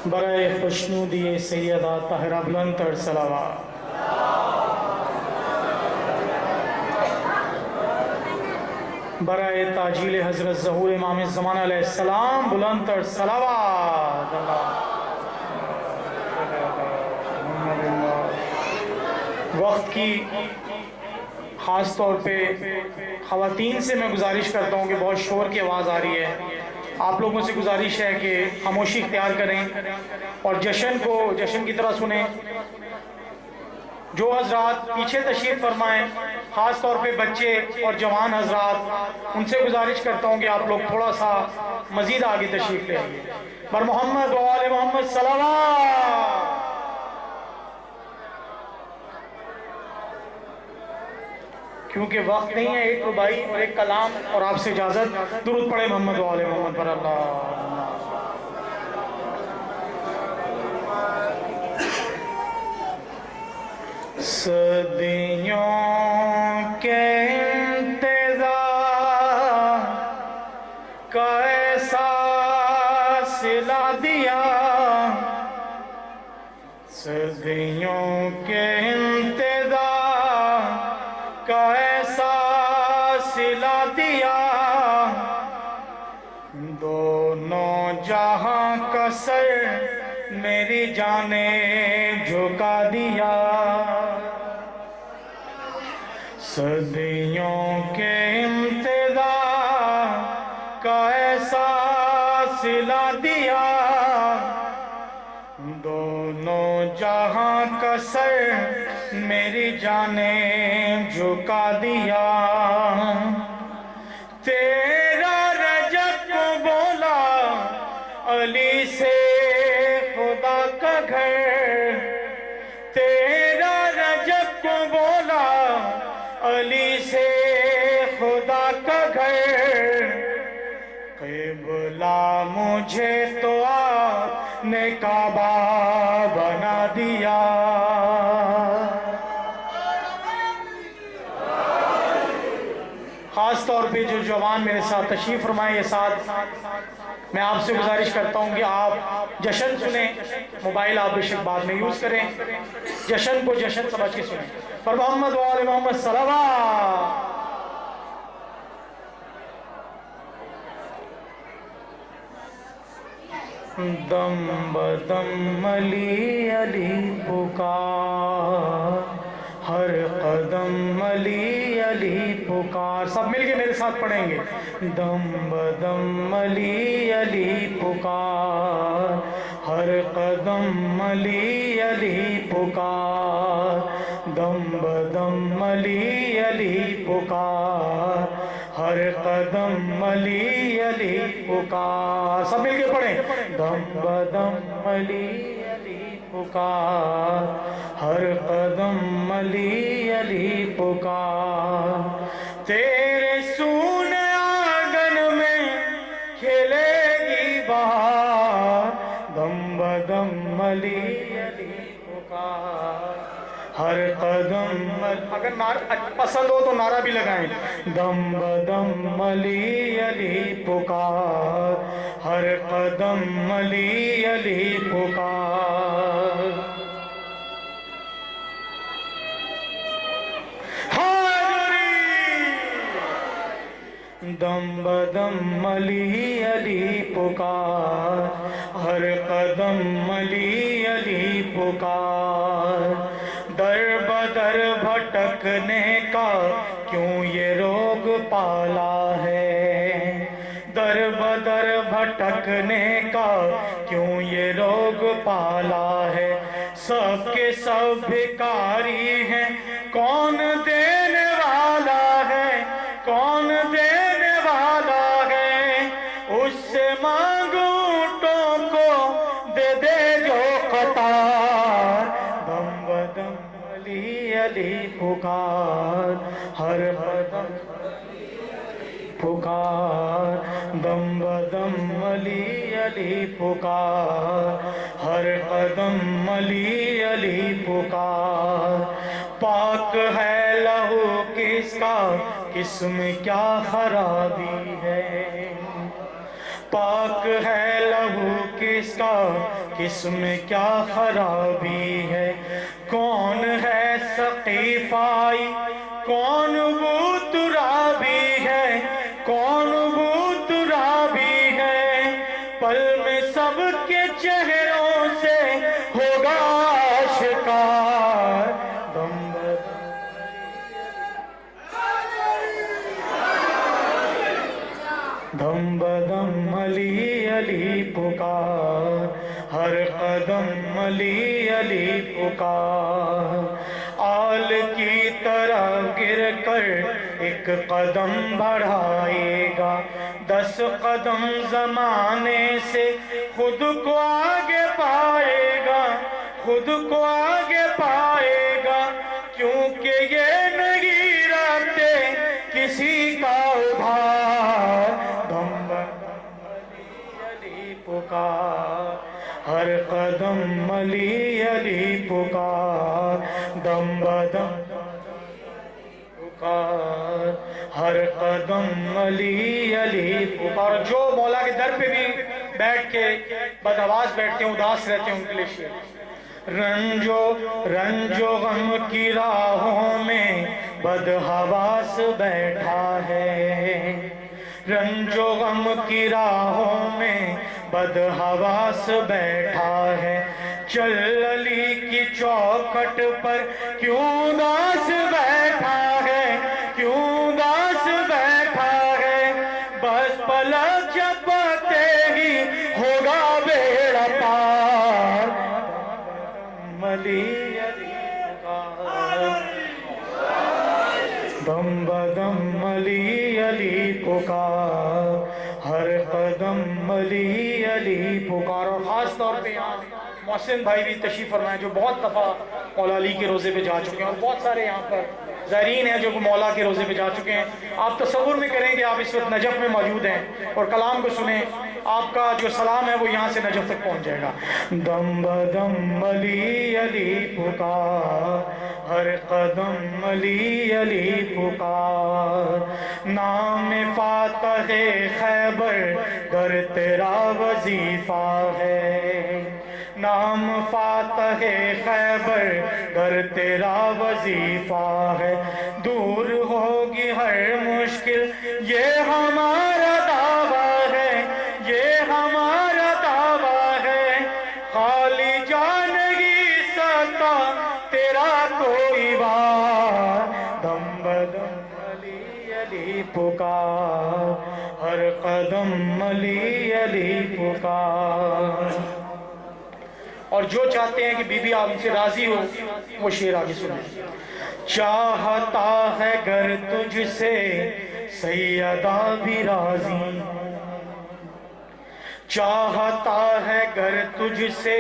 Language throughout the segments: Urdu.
برائے خوشنودی سیدہ طاہرہ بلند تر صلوات۔ برائے تاجیل حضرت ظہور امام زمان علیہ السلام بلند تر صلوات۔ وقت کی خاص طور پہ خواتین سے میں گزارش کرتا ہوں کہ بہت شور کی آواز آ رہی ہے، آپ لوگوں سے گزارش ہے کہ خاموشی اختیار کریں اور جشن کی طرح سنیں۔ جو حضرات پیچھے تشریف فرمائیں، خاص طور پہ بچے اور جوان حضرات، ان سے گزارش کرتا ہوں کہ آپ لوگ تھوڑا سا مزید آگے تشریف لے آئیے۔ بر محمد و آل محمد صلوات۔ کیونکہ وقت نہیں ہے، ایک ربائی اور ایک کلام اور آپ سے اجازت۔ درود پڑھے محمد و آل محمد پر اللہ۔ صدیوں کے انتظار کا ایسا صلہ دیا، صدیوں کے انتظار کا ایسا صلہ دیا، دونوں جہاں کا سر میری جانے جھکا دیا، صدیوں کے انتظار کا ایسا صلہ دیا، دونوں جہاں کا سر میری جانے جھکا دیا، تیرا رجب کو بولا علی سے خدا کا گھر، تیرا رجب کو بولا علی سے خدا کا گھر، قبلہ مجھے تو آپ نے کعبہ بنا دیا، خاص طور پہ جو جوان میرے ساتھ تشریف فرمائے یہ ساتھ، میں آپ سے گزارش کرتا ہوں کہ آپ جشن سنیں، موبائل آپ بے شک بعد میں یوز کریں، جشن کو جشن سمجھ کے سنیں۔ پر محمد و آل محمد صلوات۔ دم بدم علی علی پکار، ہر قدم علی علی پکار، سب مل کے میرے ساتھ پڑھیں گے۔ دم بدم علی علی پکار، ہر قدم علی علی پکار، دم بدم علی علی پکار، ہر قدم علی علی پکار، سب مل کے پڑھیں۔ دم بدم علی علی پکار، ہر قدم علی علی پکار، تیرے سونے آنگن میں کھلے گی بہار، دم بدم علی علی پکار، ہر قدم، اگر پسند ہو تو نعرہ بھی لگائیں۔ دم بدم علی علی پکار، ہر قدم علی علی پکار، دم بدم علی علی پکار، ہر قدم علی علی پکار، در بدر بھٹکنے کا کیوں یہ روگ پالا ہے، در بدر بھٹکنے کا کیوں یہ روگ پالا ہے، سب کے سب بھکاری ہیں، کون دینے والا ہے، کون دینے والا ہے، اس سے مانگو اونٹوں کو دے دے جو قطار، دم بدم علی علی پکار، ہر قدم پکار، دم بدم علی علی پکار، ہر قدم علی علی پکار، پاک ہے لہو کس کا کس میں کیا خرابی ہے، پاک ہے لہو اس کا کس میں کیا خرابی ہے؟ کون ہے سقیفائی، کون وہ ترابی ہے، کون وہ ترابی ہے؟ پل میں سب کے چہروں سے ہوگا آشکار، دم بدم علی علی پکار، ہر قدم علی علی پکار، آل کی طرح گر کر ایک قدم بڑھائے گا، 10 قدم زمانے سے خود کو آگے پائے گا، خود کو آگے پائے گا، کیونکہ یہ نہیں رکھتے کسی کا ادھار، پکار، ہر قدم علی علی پکار، دم بدم پکار، ہر قدم علی علی پکار۔ جو مولا کے در پہ بھی بیٹھ کے بدحواس بیٹھتے ہیں، اداس رہتے ہیں، ان کے لیے شعر، رنج و غم کی راہوں میں بدحواس بیٹھا ہے، رنج و غم کی راہوں میں بدحواس بیٹھا ہے، چل علی کی چوکھٹ پر کیوں اداس بیٹھا ہے، کیوں اداس بیٹھا ہے؟ بس پلک جھپکتے ہی ہوگا بیڑا پار، علی علی پکار، دم بدم علی علی پکار، ہر قدم علی علی پکار۔ اور خاص طور پہ یہاں محسن بھائی بھی تشریف فرمائے جو بہت دفعہ مولا علی کے روزے پہ جا چکے ہیں، اور بہت سارے یہاں پر زائرین ہیں جو مولا کے روزے پہ جا چکے ہیں۔ آپ تصور میں کریں کہ آپ اس وقت نجف میں موجود ہیں اور کلام کو سنیں، آپ کا جو سلام ہے وہ یہاں سے نجف تک پہنچ جائے گا۔ دم بدم علی علی پکار، ہر قدم علی علی پکار، نام فاتح خیبر گر تیرا وظیفہ ہے، نام فاتح خیبر گر تیرا وظیفہ ہے، دور ہوگی ہر مشکل یہ ہمارا دعویٰ ہے، یہ ہمارا دعویٰ ہے، خالی جان ہی سکتا تیرا کوئی وار، دم بدم علی علی پکار، ہر قدم علی علی پکار۔ اور جو چاہتے ہیں کہ بی بی آپ ان سے راضی ہو وہ شعر آگے سنیں۔ چاہتا ہے گر تجھ سے سیدہ بھی راضی، چاہتا ہے گر تجھ سے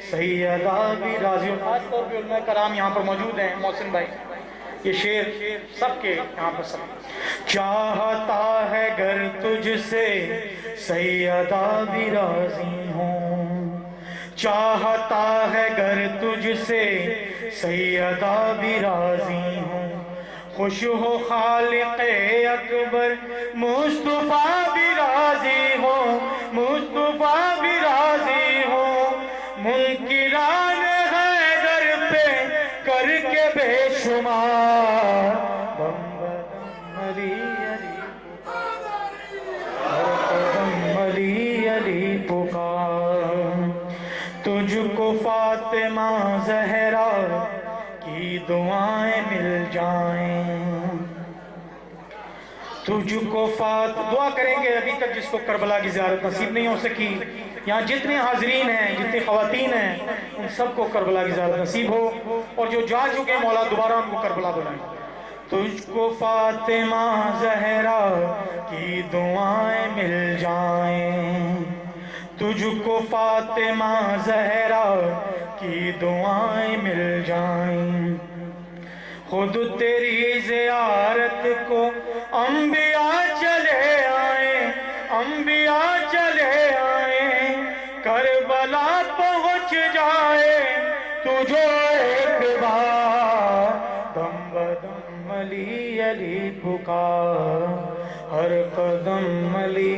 سیدہ بھی راضی۔ اور خاص طور پہ علماء کرام یہاں پر موجود ہیں، محسن بھائی یہ شعر سب کے یہاں پر سب، چاہتا ہے گر تجھ سے سیدہ بھی راضی ہوں، چاہتا ہے گر تجھ سے سیدہ بھی راضی ہوں، خوش ہو خالق اکبر مصطفیٰ بھی راضی ہو، مصطفیٰ بھی راضی ہو، منکران حیدر پہ کر کے بے شمار، بم بدم علی علی قدم علی علی پکار، تجھ کو فاطمہ زہرا کی دعائیں مل جائیں، تجھ کو دعا کریں گے ابھی تک جس کو کربلا کی زیارت نصیب نہیں ہو سکی، یہاں جتنے حاضرین ہیں، جتنے خواتین ہیں، ان سب کو کربلا کی زیارت نصیب ہو، اور جو جا چکے ہیں مولا دوبارہ ان کو کربلا بلائیں۔ تجھ کو فاطمہ زہرا کی دعائیں مل جائیں، تجھ کو فاطمہ زہرا کی دعائیں مل جائیں، خود تیری زیارت کو انبیاء چلے آئیں، انبیاء چلے آئیں، کربلا پہنچ جائے تجھے ایک بار، دم بدم علی علی پکار، ہر قدم علی